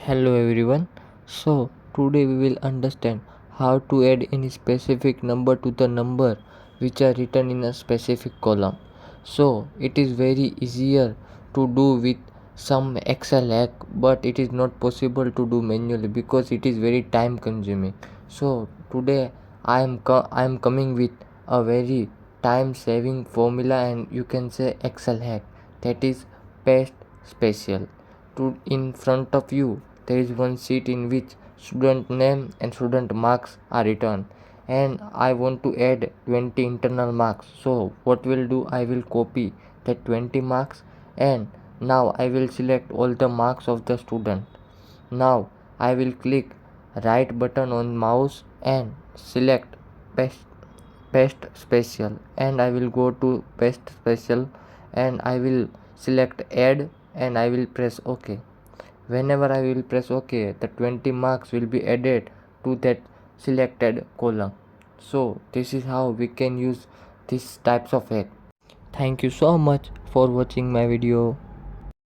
Hello everyone. So today we will understand how to add any specific number to the number which are written in a specific column. So it is very easier to do with some Excel hack, but it is not possible to do manually because it is very time consuming. So today I am coming with a very time saving formula, and you can say Excel hack, that is paste special. In front of you there is one sheet in which student name and student marks are written, and I want to add 20 internal marks. So what will do, I will copy that 20 marks, and now I will select all the marks of the student. Now I will click right button on mouse and select paste special, and I will go to paste special, and I will select add, and I will press OK. Whenever I will press OK, the 20 marks will be added to that selected column. So this is how we can use these types of hack. Thank you so much for watching my video.